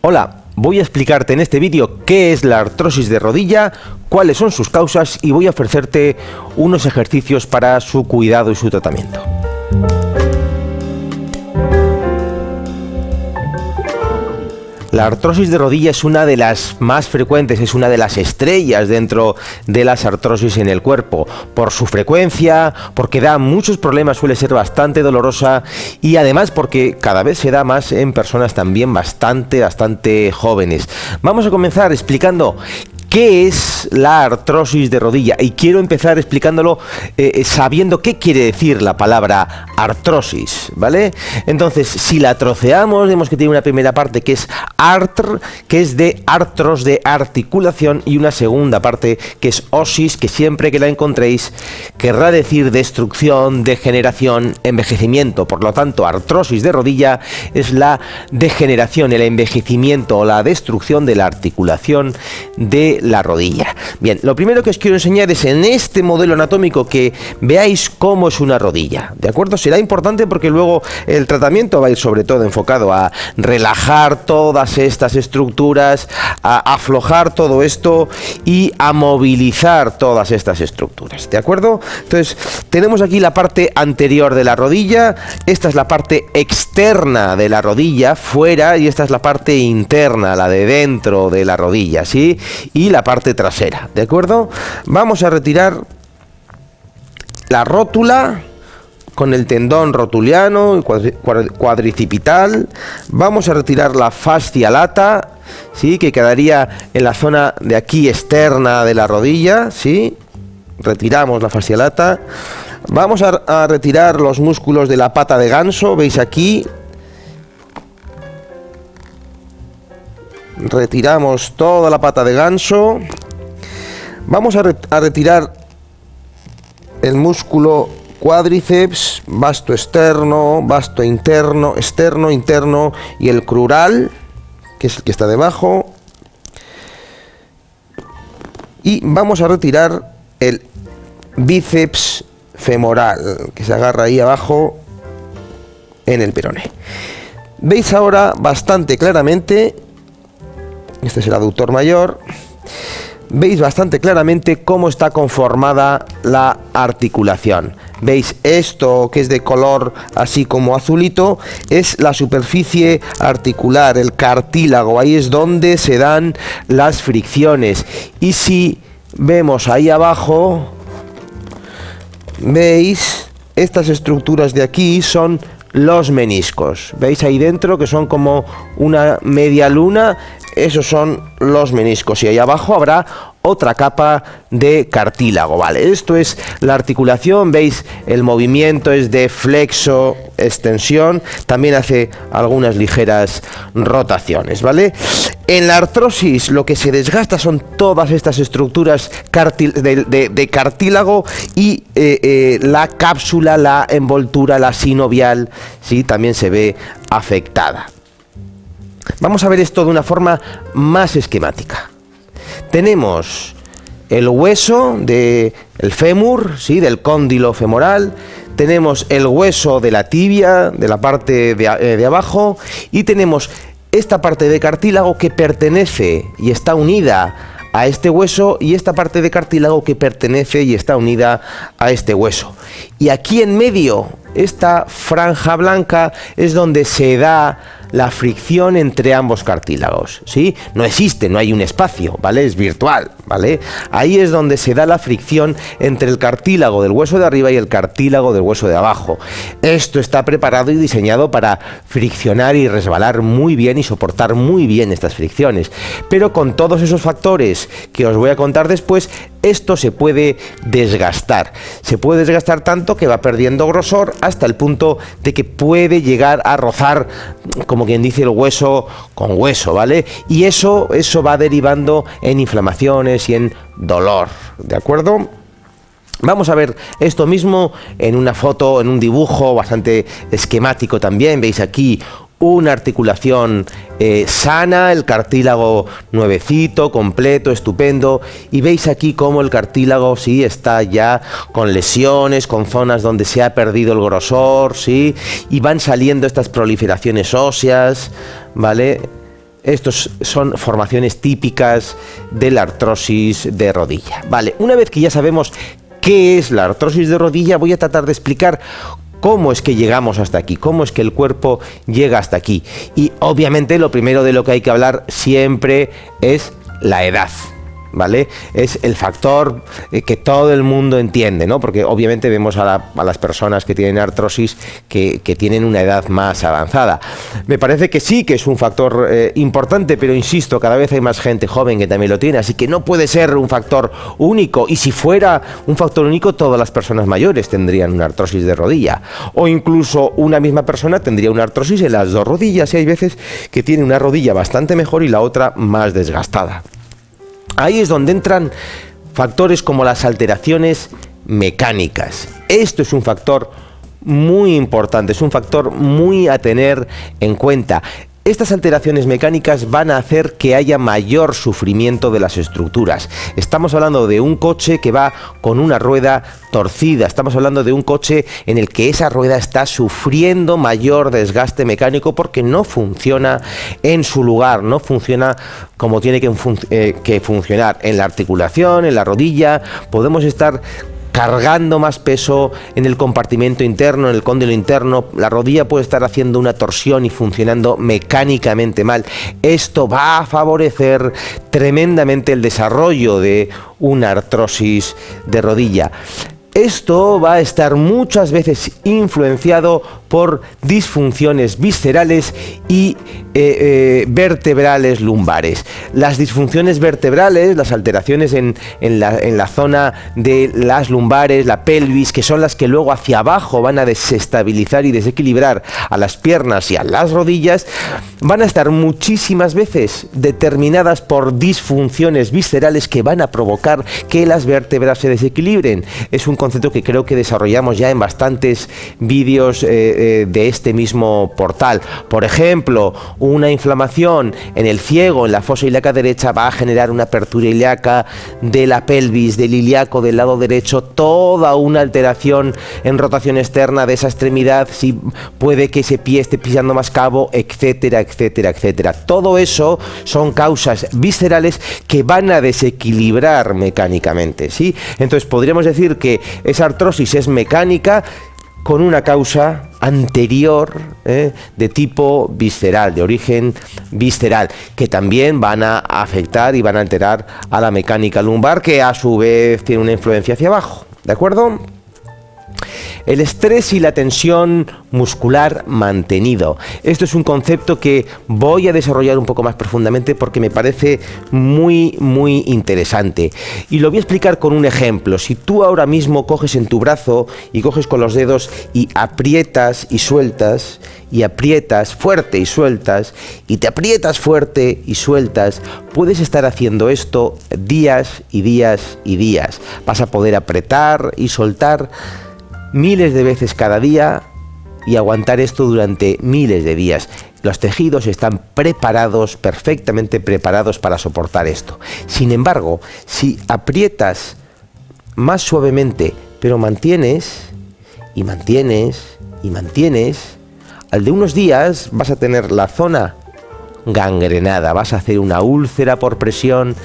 Hola, voy a explicarte en este vídeo qué es la artrosis de rodilla, cuáles son sus causas y voy a ofrecerte unos ejercicios para su cuidado y su tratamiento. La artrosis de rodilla es una de las más frecuentes, es una de las estrellas dentro de las artrosis en el cuerpo, por su frecuencia, porque da muchos problemas, suele ser bastante dolorosa y además porque cada vez se da más en personas también bastante jóvenes. Vamos a comenzar explicando ¿qué es la artrosis de rodilla? Y quiero empezar explicándolo sabiendo qué quiere decir la palabra artrosis, ¿vale? Entonces, si la troceamos, vemos que tiene una primera parte que es artr, que es de artros, de articulación, y una segunda parte que es osis, que siempre que la encontréis querrá decir destrucción, degeneración, envejecimiento. Por lo tanto, artrosis de rodilla es la degeneración, el envejecimiento o la destrucción de la articulación de la rodilla. Bien, lo primero que os quiero enseñar es en este modelo anatómico que veáis cómo es una rodilla, ¿de acuerdo? Será importante porque luego el tratamiento va a ir sobre todo enfocado a relajar todas estas estructuras, a aflojar todo esto y a movilizar todas estas estructuras, ¿de acuerdo? Entonces, tenemos aquí la parte anterior de la rodilla, esta es la parte externa de la rodilla, fuera, y esta es la parte interna, la de dentro de la rodilla, ¿sí? Y la parte trasera, ¿de acuerdo? Vamos a retirar la rótula con el tendón rotuliano y cuadricipital. Vamos a retirar la fascia lata, ¿sí? Que quedaría en la zona de aquí externa de la rodilla, ¿sí? Retiramos la fascia lata. Vamos a retirar los músculos de la pata de ganso, veis aquí. Retiramos toda la pata de ganso. Vamos a retirar el músculo cuádriceps, vasto externo, vasto interno, externo, interno y el crural, que es el que está debajo. Y vamos a retirar el bíceps femoral, que se agarra ahí abajo en el peroné. Veis ahora bastante claramente, este es el aductor mayor, veis bastante claramente cómo está conformada la articulación. Veis esto que es de color así como azulito, es la superficie articular, el cartílago, ahí es donde se dan las fricciones. Y si vemos ahí abajo, veis estas estructuras de aquí son los meniscos, veis ahí dentro que son como una media luna, esos son los meniscos, y ahí abajo habrá otra capa de cartílago, ¿vale? Esto es la articulación, veis el movimiento es de flexo, extensión, también hace algunas ligeras rotaciones, ¿vale? En la artrosis lo que se desgasta son todas estas estructuras de cartílago y la cápsula, la envoltura, la sinovial, ¿sí? También se ve afectada. Vamos a ver esto de una forma más esquemática. Tenemos el hueso del fémur, ¿sí? Del cóndilo femoral, tenemos el hueso de la tibia, de la parte de abajo, y tenemos esta parte de cartílago que pertenece y está unida a este hueso, y esta parte de cartílago que pertenece y está unida a este hueso. Y aquí en medio, esta franja blanca es donde se da la fricción entre ambos cartílagos, ¿sí? No existe, no hay un espacio, ¿vale? Es virtual, ¿vale? Ahí es donde se da la fricción entre el cartílago del hueso de arriba y el cartílago del hueso de abajo. Esto está preparado y diseñado para friccionar y resbalar muy bien y soportar muy bien estas fricciones. Pero con todos esos factores que os voy a contar después, esto se puede desgastar. Se puede desgastar tanto que va perdiendo grosor hasta el punto de que puede llegar a rozar, como quien dice, el hueso con hueso, ¿vale? Y eso va derivando en inflamaciones y en dolor, ¿de acuerdo? Vamos a ver esto mismo en una foto, en un dibujo bastante esquemático también. Veis aquí una articulación sana, el cartílago nuevecito, completo, estupendo, y veis aquí cómo el cartílago sí está ya con lesiones, con zonas donde se ha perdido el grosor, sí, y van saliendo estas proliferaciones óseas, ¿vale? Estos son formaciones típicas de la artrosis de rodilla. Vale, una vez que ya sabemos qué es la artrosis de rodilla, voy a tratar de explicar cómo es que llegamos hasta aquí, cómo es que el cuerpo llega hasta aquí. Y obviamente lo primero de lo que hay que hablar siempre es la edad. ¿Vale? Es el factor que todo el mundo entiende, ¿no? Porque obviamente vemos a las personas que tienen artrosis que tienen una edad más avanzada. Me parece que sí, que es un factor importante, pero insisto, cada vez hay más gente joven que también lo tiene, así que no puede ser un factor único. Y si fuera un factor único, todas las personas mayores tendrían una artrosis de rodilla. O incluso una misma persona tendría una artrosis en las dos rodillas, y hay veces que tiene una rodilla bastante mejor y la otra más desgastada. Ahí es donde entran factores como las alteraciones mecánicas. Esto es un factor muy importante, es un factor muy a tener en cuenta. Estas alteraciones mecánicas van a hacer que haya mayor sufrimiento de las estructuras. Estamos hablando de un coche que va con una rueda torcida, estamos hablando de un coche en el que esa rueda está sufriendo mayor desgaste mecánico porque no funciona en su lugar, no funciona como tiene que funcionar. En la articulación, en la rodilla, podemos estar cargando más peso en el compartimento interno, en el cóndilo interno. La rodilla puede estar haciendo una torsión y funcionando mecánicamente mal. Esto va a favorecer tremendamente el desarrollo de una artrosis de rodilla. Esto va a estar muchas veces influenciado por disfunciones viscerales y vertebrales lumbares. Las disfunciones vertebrales, las alteraciones en la zona de las lumbares, la pelvis, que son las que luego hacia abajo van a desestabilizar y desequilibrar a las piernas y a las rodillas, van a estar muchísimas veces determinadas por disfunciones viscerales que van a provocar que las vértebras se desequilibren. Es un concepto que creo que desarrollamos ya en bastantes vídeos de este mismo portal. Por ejemplo, una inflamación en el ciego, en la fosa ilíaca derecha, va a generar una apertura ilíaca de la pelvis, del ilíaco del lado derecho, toda una alteración en rotación externa de esa extremidad, si puede que ese pie esté pisando más cabo, etcétera, etcétera, etcétera. Todo eso son causas viscerales que van a desequilibrar mecánicamente, ¿sí? Entonces podríamos decir que esa artrosis es mecánica con una causa anterior de tipo visceral, de origen visceral, que también van a afectar y van a alterar a la mecánica lumbar, que a su vez tiene una influencia hacia abajo, ¿de acuerdo? El estrés y la tensión muscular mantenido. Esto es un concepto que voy a desarrollar un poco más profundamente porque me parece muy, muy interesante. Y lo voy a explicar con un ejemplo. Si tú ahora mismo coges en tu brazo y coges con los dedos y aprietas y sueltas, y aprietas fuerte y sueltas, y te aprietas fuerte y sueltas, puedes estar haciendo esto días y días y días. Vas a poder apretar y soltar miles de veces cada día y aguantar esto durante miles de días. Los tejidos están preparados, perfectamente preparados para soportar esto. Sin embargo, si aprietas más suavemente, pero mantienes y mantienes y mantienes, al de unos días vas a tener la zona gangrenada, vas a hacer una úlcera por presión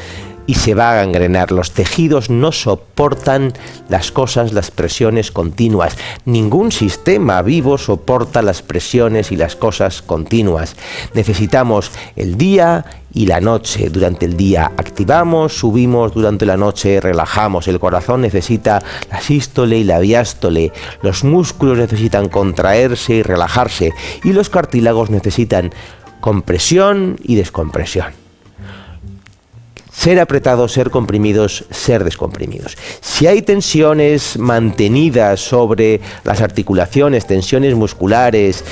y se va a gangrenar. Los tejidos no soportan las cosas, las presiones continuas. Ningún sistema vivo soporta las presiones y las cosas continuas. Necesitamos el día y la noche. Durante el día activamos, subimos, durante la noche relajamos. El corazón necesita la sístole y la diástole. Los músculos necesitan contraerse y relajarse. Y los cartílagos necesitan compresión y descompresión. Ser apretados, ser comprimidos, ser descomprimidos. Si hay tensiones mantenidas sobre las articulaciones, tensiones musculares,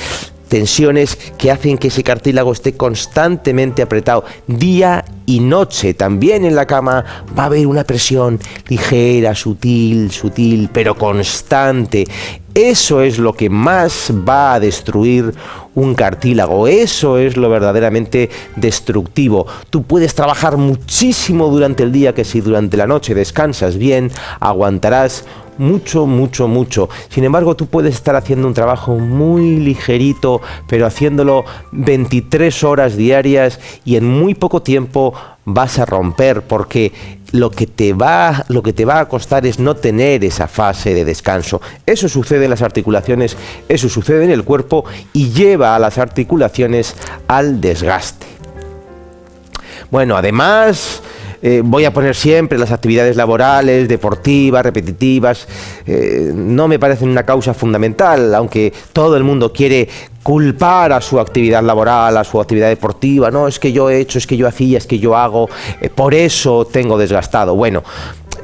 tensiones que hacen que ese cartílago esté constantemente apretado día y noche, también en la cama va a haber una presión ligera, sutil, pero constante. Eso es lo que más va a destruir un cartílago, eso es lo verdaderamente destructivo. Tú puedes trabajar muchísimo durante el día, que si durante la noche descansas bien, aguantarás mucho, mucho, mucho. Sin embargo, tú puedes estar haciendo un trabajo muy ligerito, pero haciéndolo 23 horas diarias y en muy poco tiempo vas a romper, porque lo que te va a costar es no tener esa fase de descanso. Eso sucede en las articulaciones, eso sucede en el cuerpo y lleva a las articulaciones al desgaste. Bueno, además, voy a poner siempre las actividades laborales, deportivas, repetitivas, no me parecen una causa fundamental, aunque todo el mundo quiere culpar a su actividad laboral, a su actividad deportiva. No, es que yo he hecho, es que yo hacía, es que yo hago, por eso tengo desgastado. Bueno,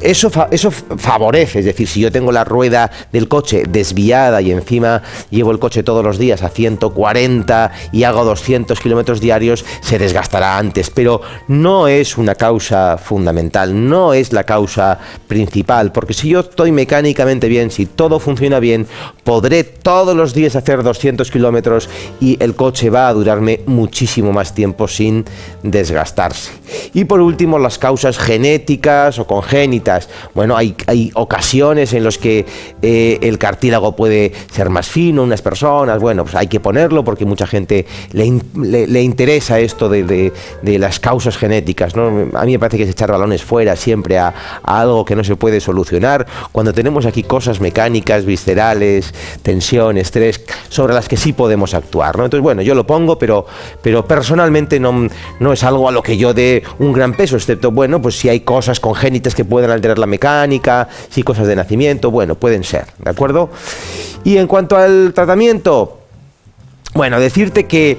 eso favorece, es decir, si yo tengo la rueda del coche desviada y encima llevo el coche todos los días a 140 y hago 200 kilómetros diarios, se desgastará antes, pero no es una causa fundamental, no es la causa principal, porque si yo estoy mecánicamente bien, si todo funciona bien, podré todos los días hacer 200 kilómetros y el coche va a durarme muchísimo más tiempo sin desgastarse. Y por último, las causas genéticas o congénitas. Bueno, hay ocasiones en las que el cartílago puede ser más fino, unas personas, bueno, pues hay que ponerlo porque mucha gente le interesa esto de las causas genéticas, ¿no? A mí me parece que es echar balones fuera siempre a algo que no se puede solucionar, cuando tenemos aquí cosas mecánicas, viscerales, tensión, estrés, sobre las que sí podemos actuar, ¿no? Entonces, bueno, yo lo pongo, pero personalmente no es algo a lo que yo dé un gran peso, excepto, bueno, pues si hay cosas congénitas que pueden alterar la mecánica, si cosas de nacimiento, bueno, pueden ser, ¿de acuerdo? Y en cuanto al tratamiento, bueno, decirte que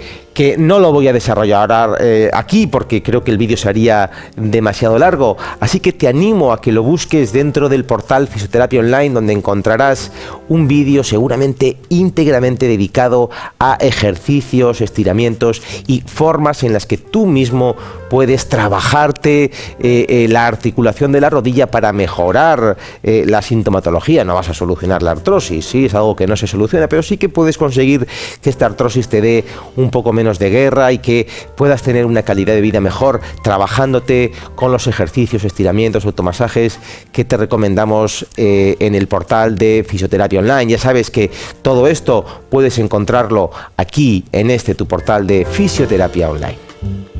no lo voy a desarrollar aquí porque creo que el vídeo sería demasiado largo, así que te animo a que lo busques dentro del portal Fisioterapia Online, donde encontrarás un vídeo seguramente íntegramente dedicado a ejercicios, estiramientos y formas en las que tú mismo puedes trabajarte la articulación de la rodilla para mejorar la sintomatología. No vas a solucionar la artrosis, sí, es algo que no se soluciona, pero sí que puedes conseguir que esta artrosis te dé un poco menos de guerra y que puedas tener una calidad de vida mejor trabajándote con los ejercicios, estiramientos, automasajes que te recomendamos en el portal de Fisioterapia Online. Ya sabes que todo esto puedes encontrarlo aquí en tu portal de Fisioterapia Online.